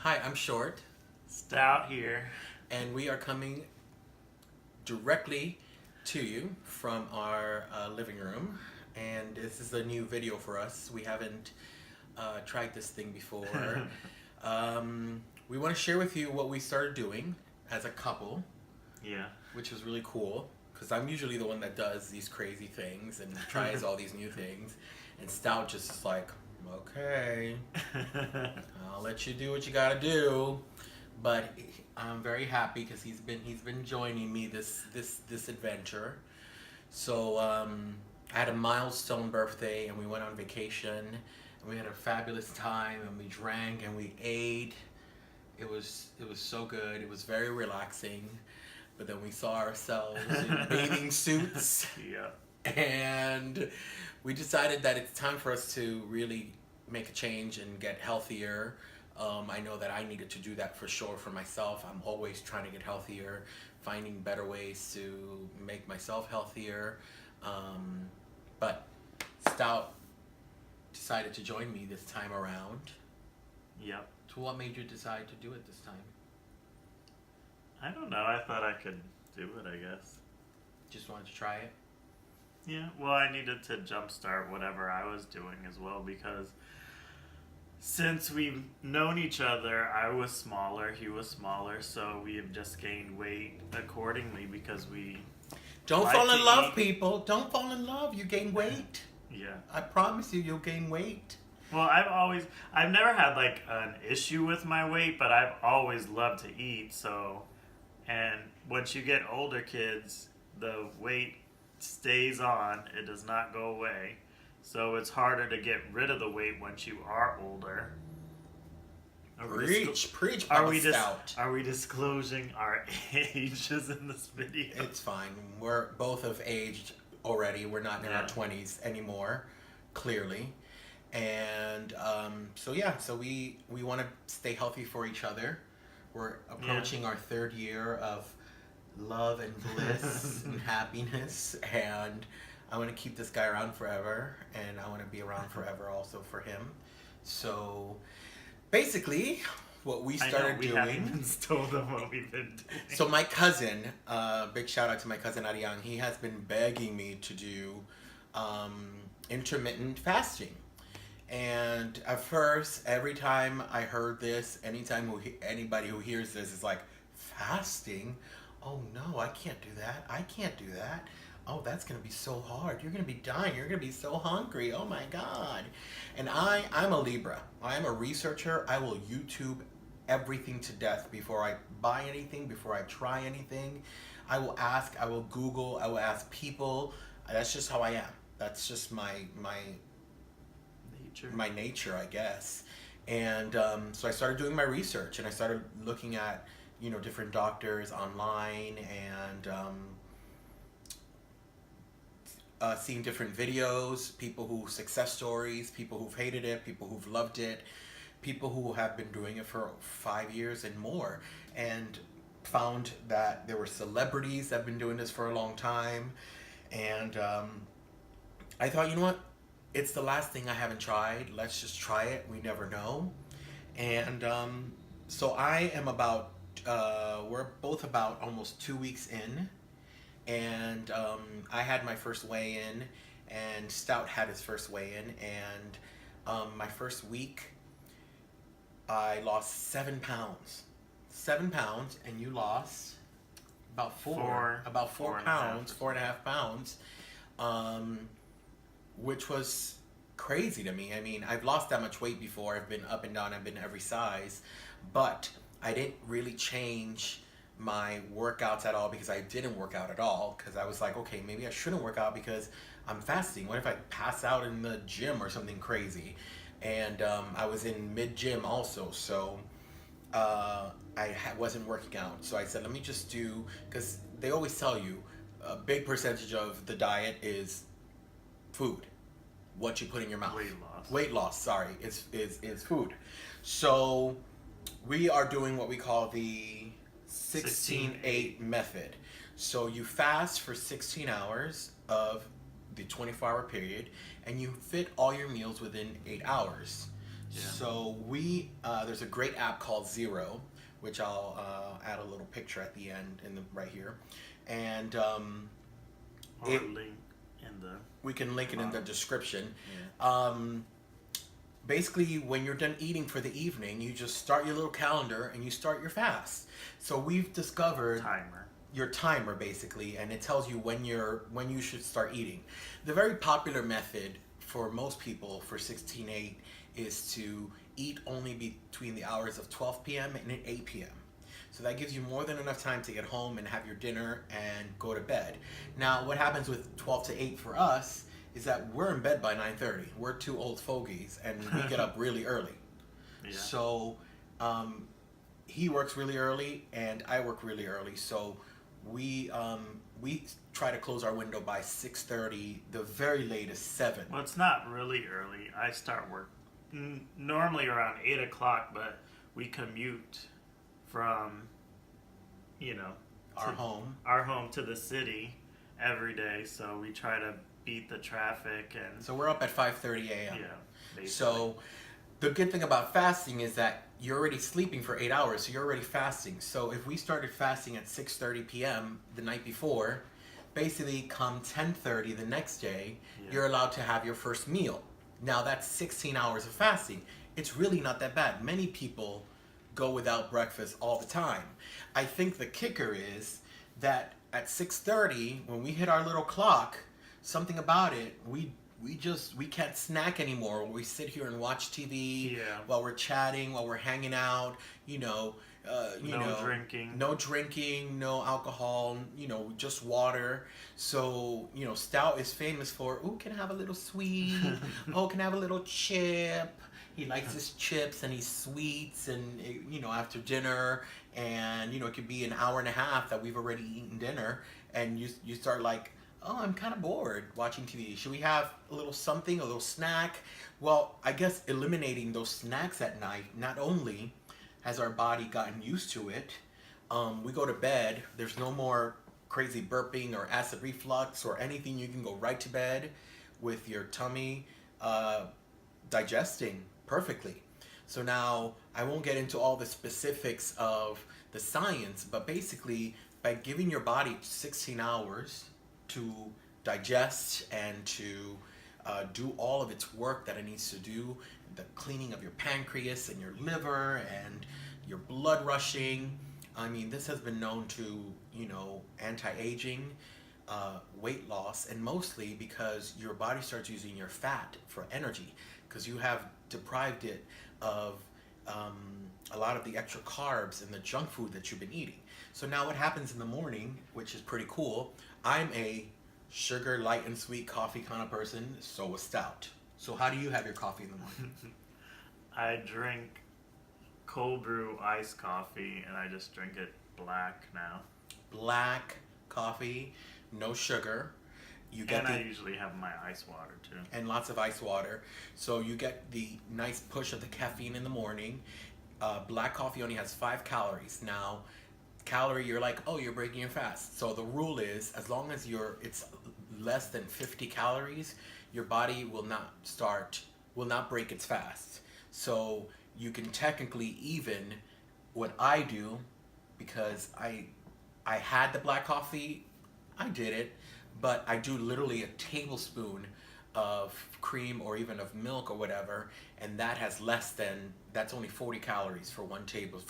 Hi, I'm Short, Stout here. and we are coming directly to you from our living room. And this is a new video for us. We haven't tried this thing before. We want to share with you what we started doing as a couple, Yeah. which was really cool because I'm usually the one that does these crazy things and tries all these new things. And Stout just is like, okay, I'll let you do what you gotta do. But I'm very happy because he's been joining me this adventure. So I had a milestone birthday and we went on vacation and we had a fabulous time and we drank and we ate. It was so good. It was very relaxing. But then we saw ourselves in bathing suits Yeah. and we decided that it's time for us to really make a change and get healthier. I know that I needed to do that for sure for myself. I'm always trying to get healthier, finding better ways to make myself healthier. But Stout decided to join me this time around. Yep. So what made you decide to do it this time? I don't know. I thought I could do it, I guess. Just wanted to try it? Yeah. Well, I needed to jumpstart whatever I was doing as well because since we've known each other, I was smaller, he was smaller, so we have just gained weight accordingly because we. Don't like fall to in love, eat. people. Don't fall in love. You gain weight. Yeah. I promise you, you'll gain weight. Well, I've never had like an issue with my weight, but I've always loved to eat, so. And once you get older kids, the weight stays on, it does not go away. So it's harder to get rid of the weight once you are older. Preach, Are Papa we Stout. are we disclosing our ages in this video? It's fine. We're both of aged already. We're not in our Yeah. 20s anymore, clearly. And so we want to stay healthy for each other. We're approaching our third year of love and bliss and happiness, and I want to keep this guy around forever, and I want to be around forever also for him. So basically, what we I know started we haven't doing. even told them what we've been doing. So my cousin, big shout out to my cousin Ariane. He has been begging me to do intermittent fasting. And at first, every time I heard this, anybody who hears this is like, fasting? Oh no, I can't do that. I can't do that. Oh, that's gonna be so hard. You're gonna be dying. You're gonna be so hungry. Oh my God. And I'm a Libra. I'm a researcher. I will YouTube everything to death before I buy anything, before I try anything. I will ask, I will Google, I will ask people. That's just how I am. That's just my nature, I guess. And so I started doing my research and I started looking at, different doctors online and seeing different videos, people who success stories, people who've hated it, people who've loved it, people who have been doing it for 5 years and more, and found that there were celebrities that have been doing this for a long time. And I thought, you know what? It's the last thing I haven't tried. Let's just try it. We never know. And so I am we're both about almost 2 weeks in. And I had my first weigh in, and Stout had his first weigh in. And my first week, I lost 7 pounds. 7 pounds, and you lost about about 4 pounds, 4.5 pounds. Which was crazy to me. I mean, I've lost that much weight before. I've been up and down. I've been every size. But I didn't really change my workouts at all because I didn't work out at all. Because I was like, okay, maybe I shouldn't work out because I'm fasting. What if I pass out in the gym or something crazy? And I was in mid-gym also. So wasn't working out. So I said, let me just do, because they always tell you a big percentage of the diet is food, what you put in your mouth. Weight loss, sorry, is food. So we are doing what we call the 16-8 method. So you fast for 16 hours of the 24-hour period, and you fit all your meals within 8 hours. Yeah. So there's a great app called Zero, which I'll add a little picture at the end right here, and Or it link in the we can link it in the bottom. description. Yeah. Basically, when you're done eating for the evening, you just start your little calendar and you start your fast. So we've discovered Timer. your timer basically, and it tells you when you should start eating. The very popular method for most people for 16/8 is to eat only between the hours of 12 p.m. and 8 p.m. So that gives you more than enough time to get home and have your dinner and go to bed. Now, what happens with 12 to 8 for us is that we're in bed by 9:30. We're two old fogies and we get up really early. Yeah. So he works really early and I work really early. So we try to close our window by 6:30, the very latest 7. Well, it's not really early. I start work normally around 8 o'clock, but we commute from, you know, Our to home. our home to the city every day. So we try to beat the traffic and So we're up at 5:30 a.m. yeah. Basically. So the good thing about fasting is that you're already sleeping for 8 hours, so you're already fasting. So if we started fasting at 6:30 p.m. the night before, basically come 10:30 the next day, Yeah. you're allowed to have your first meal. Now that's 16 hours of fasting. It's really not that bad. Many people go without breakfast all the time. I think the kicker is that at 6:30 when we hit our little clock, something about it, we can't snack anymore. We sit here and watch TV Yeah. while we're chatting, while we're hanging out. No drinking, no alcohol. Just water. So Stout is famous for, ooh, can I have a little sweet? Oh, can I have a little chip? He likes his chips and his sweets, and after dinner, and it could be an hour and a half that we've already eaten dinner, and you start like, oh, I'm kind of bored watching TV. Should we have a little something, a little snack? Well, I guess eliminating those snacks at night, not only has our body gotten used to it, we go to bed, there's no more crazy burping or acid reflux or anything. You can go right to bed with your tummy digesting perfectly. So now I won't get into all the specifics of the science, but basically by giving your body 16 hours to digest and to do all of its work that it needs to do, the cleaning of your pancreas and your liver and your blood rushing. I mean, this has been known to, anti-aging, weight loss, and mostly because your body starts using your fat for energy because you have deprived it of a lot of the extra carbs and the junk food that you've been eating. So now what happens in the morning, which is pretty cool, I'm a sugar, light and sweet coffee kind of person, so a Stout. So how do you have your coffee in the morning? I drink cold brew iced coffee, and I just drink it black now. Black coffee, no sugar. I usually have my ice water too. And lots of ice water. So you get the nice push of the caffeine in the morning. Black coffee only has 5 calories. Now, you're like, oh, you're breaking your fast. So the rule is, as long as it's less than 50 calories, your body will not break its fast. So you can technically, even what I do, because I had the black coffee, I did it, but I do literally a tablespoon of cream or even of milk or whatever, and that's only 40 calories for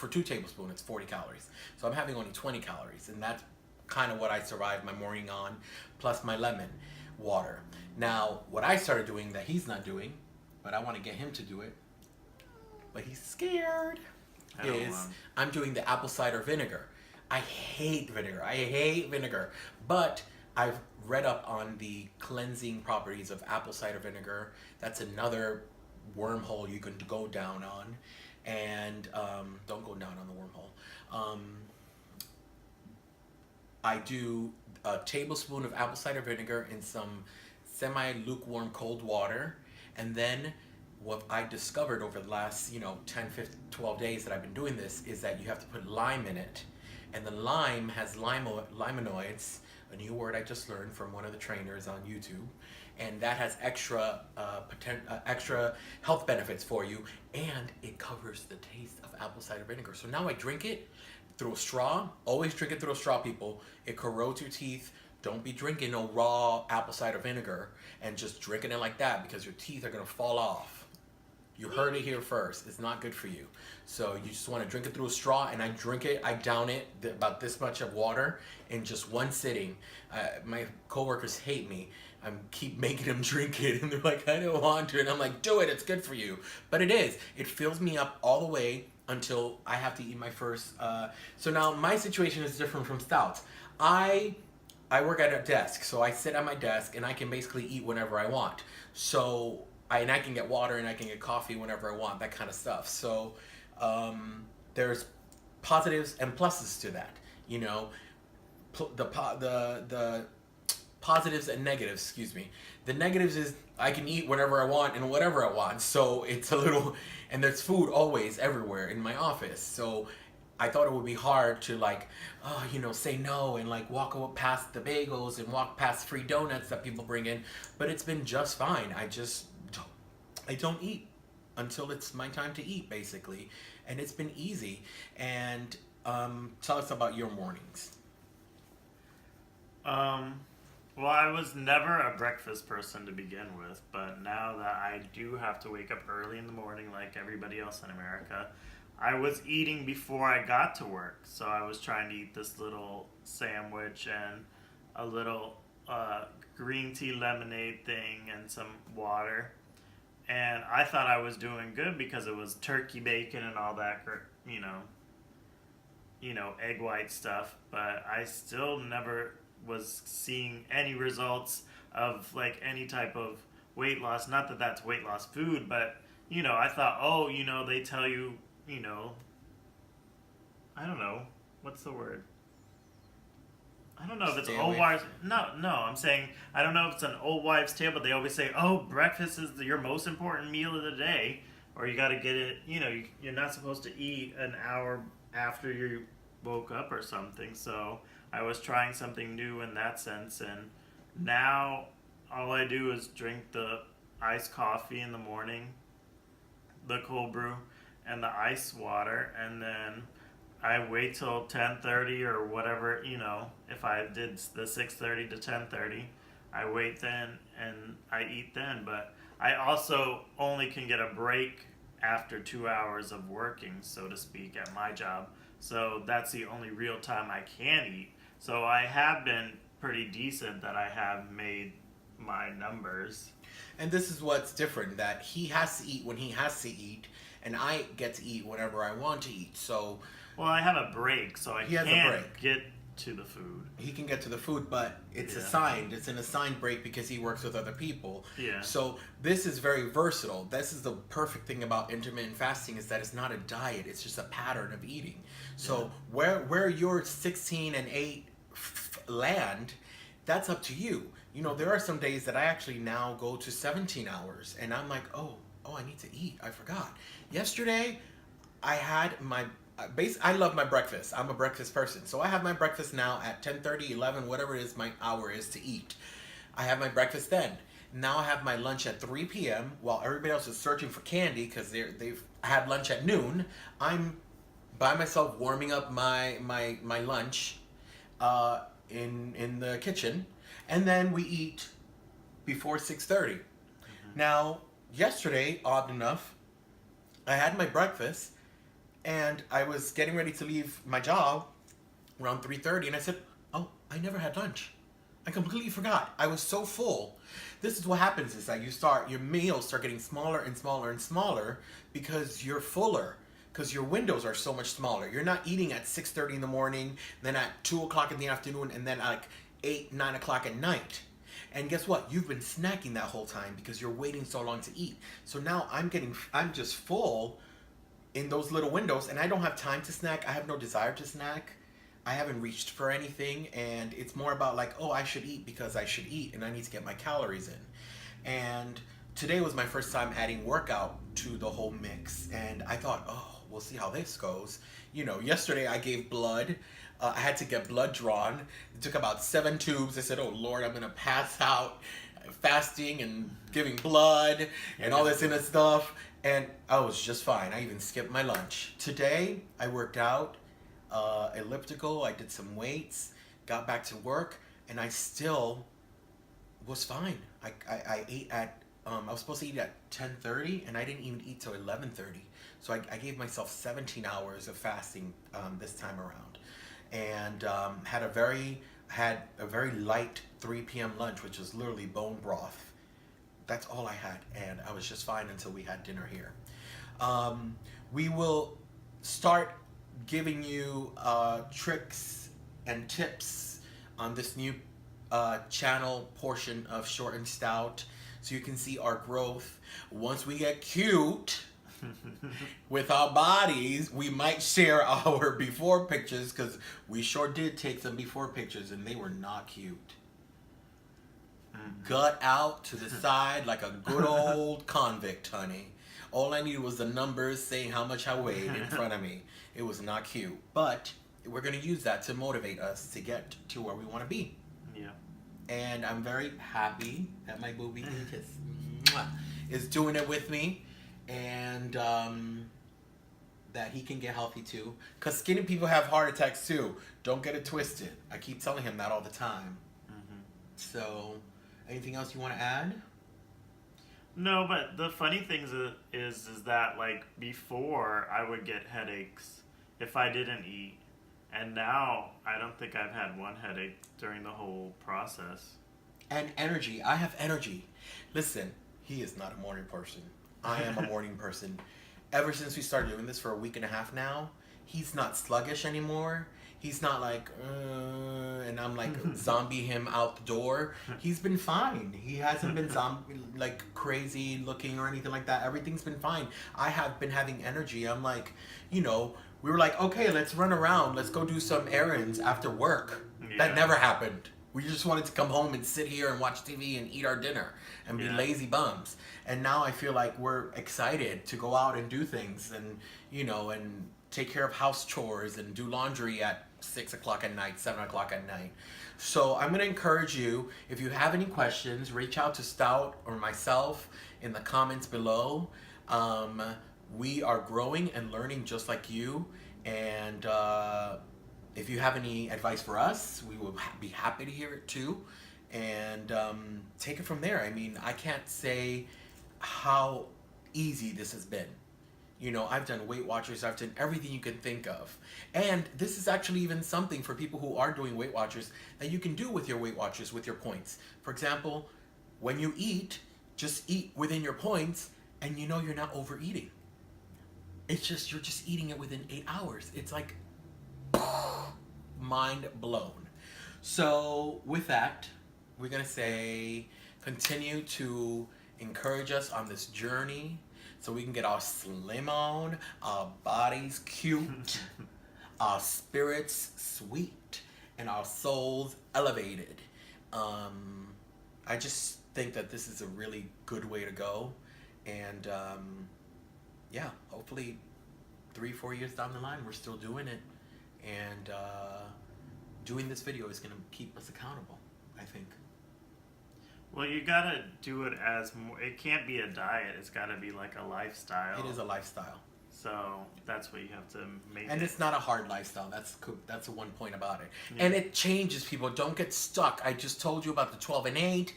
2 tablespoons, it's 40 calories. So I'm having only 20 calories, and that's kind of what I survive my morning on, plus my lemon water. Now, what I started doing that he's not doing, but I want to get him to do it, but he's scared, I'm doing the apple cider vinegar. I hate vinegar, but I've read up on the cleansing properties of apple cider vinegar. That's another wormhole you can go down on, and don't go down on the wormhole. I do a tablespoon of apple cider vinegar in some semi-lukewarm cold water, and then what I discovered over the last 10, 15, 12 days that I've been doing this is that you have to put lime in it, and the lime has limonoids, a new word I just learned from one of the trainers on YouTube, and that has extra health benefits for you, and it covers the taste of apple cider vinegar. So now I drink it through a straw. Always drink it through a straw, people. It corrodes your teeth. Don't be drinking no raw apple cider vinegar and just drinking it like that, because your teeth are gonna fall off. You heard it here first. It's not good for you. So you just want to drink it through a straw, and I drink it. I down it about this much of water in just one sitting. My coworkers hate me. I keep making them drink it, and they're like, I don't want to. And I'm like, do it. It's good for you. But it is. It fills me up all the way until I have to eat my first. So now my situation is different from Stout's. I work at a desk, so I sit at my desk, and I can basically eat whenever I want. So and I can get water, and I can get coffee whenever I want, that kind of stuff. So there's positives and pluses to that. You know, the positives and negatives. Excuse me. The negatives is I can eat whenever I want and whatever I want. So it's a little, and there's food always everywhere in my office. So I thought it would be hard to say no and like walk past the bagels and walk past free donuts that people bring in. But it's been just fine. I don't eat until it's my time to eat, basically, and it's been easy. And tell us about your mornings. Well, I was never a breakfast person to begin with, but now that I do have to wake up early in the morning like everybody else in America, I was eating before I got to work. So I was trying to eat this little sandwich and a little green tea lemonade thing and some water. And I thought I was doing good because it was turkey bacon and all that, egg white stuff. But I still never was seeing any results of like any type of weight loss. Not that that's weight loss food, but I thought, they tell you, I don't know, what's the word? I don't know if it's old wives. No, I'm saying I don't know if it's an old wives' tale, but they always say, "Oh, breakfast is your most important meal of the day," or you got to get it. You're not supposed to eat an hour after you woke up or something. So I was trying something new in that sense, and now all I do is drink the iced coffee in the morning, the cold brew, and the ice water, and then I wait till 10:30 or whatever, if I did the 6:30 to 10:30, I wait then and I eat then. But I also only can get a break after 2 hours of working, so to speak, at my job. So that's the only real time I can eat. So I have been pretty decent that I have made my numbers. And this is what's different, that he has to eat when he has to eat, and I get to eat whenever I want to eat. So well, I have a break, so I can get to the food. He can get to the food, but it's assigned. It's an assigned break because he works with other people. Yeah. So this is very versatile. This is the perfect thing about intermittent fasting, is that it's not a diet. It's just a pattern of eating. So where your 16 and 8 land, that's up to you. There are some days that I actually now go to 17 hours, and I'm like, oh, I need to eat. I forgot. Yesterday, I had my I love my breakfast. I'm a breakfast person. So I have my breakfast now at 10:30, 11, whatever it is my hour is to eat. I have my breakfast then. Now I have my lunch at 3 p.m. while everybody else is searching for candy because they've had lunch at noon. I'm by myself warming up my lunch in the kitchen, and then we eat before 6:30. Now, yesterday, odd enough, I had my breakfast, and I was getting ready to leave my job around 3:30, and I said, oh, I never had lunch. I completely forgot. I was so full. This is what happens, is that your meals start getting smaller and smaller and smaller because you're fuller, because your windows are so much smaller. You're not eating at 6:30 in the morning, then at 2 o'clock in the afternoon, and then at like 8, 9 o'clock at night. And guess what? You've been snacking that whole time because you're waiting so long to eat. So now I'm just full in those little windows, and I don't have time to snack. I have no desire to snack. I haven't reached for anything, and it's more about like, oh, I should eat because I should eat, and I need to get my calories in. And today was my first time adding workout to the whole mix, and I thought, oh, we'll see how this goes. You know, yesterday I gave blood. I had to get blood drawn. It took about 7 tubes. I said, "Oh Lord, I'm gonna pass out, fasting and giving blood and all this kind of stuff." And I was just fine. I even skipped my lunch. Today I worked out, elliptical. I did some weights, got back to work, and I still was fine. I ate at I was supposed to eat at 10:30, and I didn't even eat till 11:30. So I gave myself 17 hours of fasting this time around, and had a very light 3 p.m. lunch, which was literally bone broth. That's all I had, and I was just fine until we had dinner here. We will start giving you tricks and tips on this new channel portion of Short and Stout, so you can see our growth. Once we get cute with our bodies, we might share our before pictures, because we sure did take some before pictures and they were not cute. Gut out to the side like a good old convict, honey. All I needed was the numbers saying how much I weighed in front of me. It was not cute, but we're going to use that to motivate us to get to where we want to be. Yeah. And I'm very happy that my booby is doing it with me, and that he can get healthy too. Because skinny people have heart attacks too. Don't get it twisted. I keep telling him that all the time. So, anything else you want to add? No, but the funny thing is that, like, before I would get headaches if I didn't eat, and now I don't think I've had one headache during the whole process. And energy. I have energy. Listen, he is not a morning person. I am a morning person. Ever since we started doing this for a week and a half now, he's not sluggish anymore. He's not like, and I'm like zombie him out the door. He's been fine. He hasn't been zombie like crazy looking or anything like that. Everything's been fine. I have been having energy. I'm like, we were like, okay, let's run around. Let's go do some errands after work. Yeah. That never happened. We just wanted to come home and sit here and watch TV and eat our dinner and be lazy bums. And now I feel like we're excited to go out and do things and, and take care of house chores and do laundry at 6 o'clock at night, 7 o'clock at night. So I'm going to encourage you, if you have any questions, reach out to Stout or myself in the comments below. We are growing and learning just like you. And if you have any advice for us, we will be happy to hear it too. And take it from there. I mean, I can't say how easy this has been. I've done Weight Watchers, I've done everything you can think of. And this is actually even something for people who are doing Weight Watchers that you can do with your Weight Watchers, with your points. For example, when you eat, just eat within your points, and you're not overeating. It's just, you're just eating it within 8 hours. It's like, mind blown. So with that, we're going to say, continue to encourage us on this journey, so we can get our slim on, our bodies cute, our spirits sweet, and our souls elevated. I just think that this is a really good way to go. And hopefully 3-4 years down the line, we're still doing it. And doing this video is going to keep us accountable, I think. Well, you gotta do it it can't be a diet. It's gotta be like a lifestyle. It is a lifestyle. So that's what you have to make. And it's not a hard lifestyle. That's the one point about it. Yeah. And it changes people. Don't get stuck. I just told you about the 12 and 8.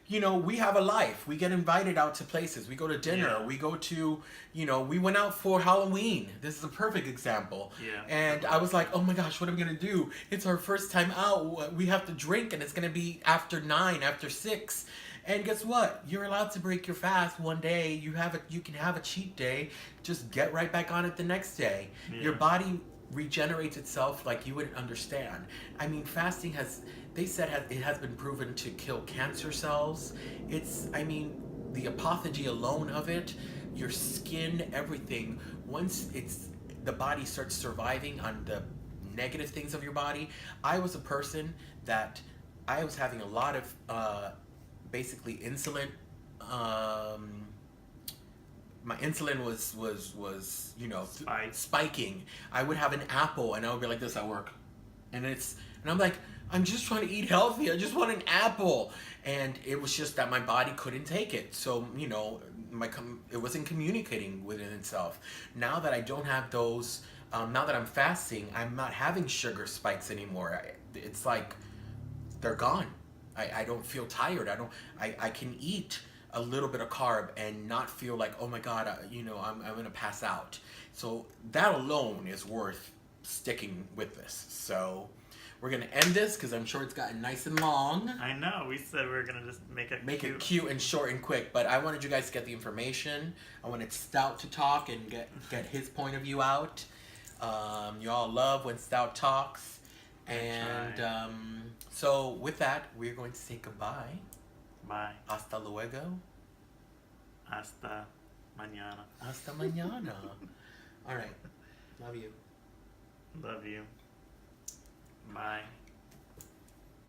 We have a life. We get invited out to places. We go to dinner. Yeah. We go to, we went out for Halloween. This is a perfect example. Yeah. And I was like, oh my gosh, what are we going to do? It's our first time out. We have to drink, and it's going to be after 9, after 6. And guess what? You're allowed to break your fast one day. You can have a cheat day. Just get right back on it the next day. Yeah. Your body regenerates itself like you wouldn't understand. I mean, fasting it has been proven to kill cancer cells. The apophagy alone of it, your skin, everything, once the body starts surviving on the negative things of your body. I was a person that I was having a lot of basically insulin my insulin was spiking, I would have an apple and I would be like this at work, and I'm like, I'm just trying to eat healthy. I just want an apple, and it was just that my body couldn't take it. So it wasn't communicating within itself. Now that I don't have those, now that I'm fasting, I'm not having sugar spikes anymore. It's like they're gone. I don't feel tired. I can eat a little bit of carb and not feel like, oh my God, I'm gonna pass out. So that alone is worth sticking with this. So we're gonna end this because I'm sure it's gotten nice and long. I know. We said we were gonna just make it cute and short and quick, but I wanted you guys to get the information. I wanted Stout to talk and get his point of view out. You all love when Stout talks, and so with that, we're going to say goodbye. Bye. Hasta luego. Hasta mañana. Hasta mañana. All right. Love you. Love you. Bye.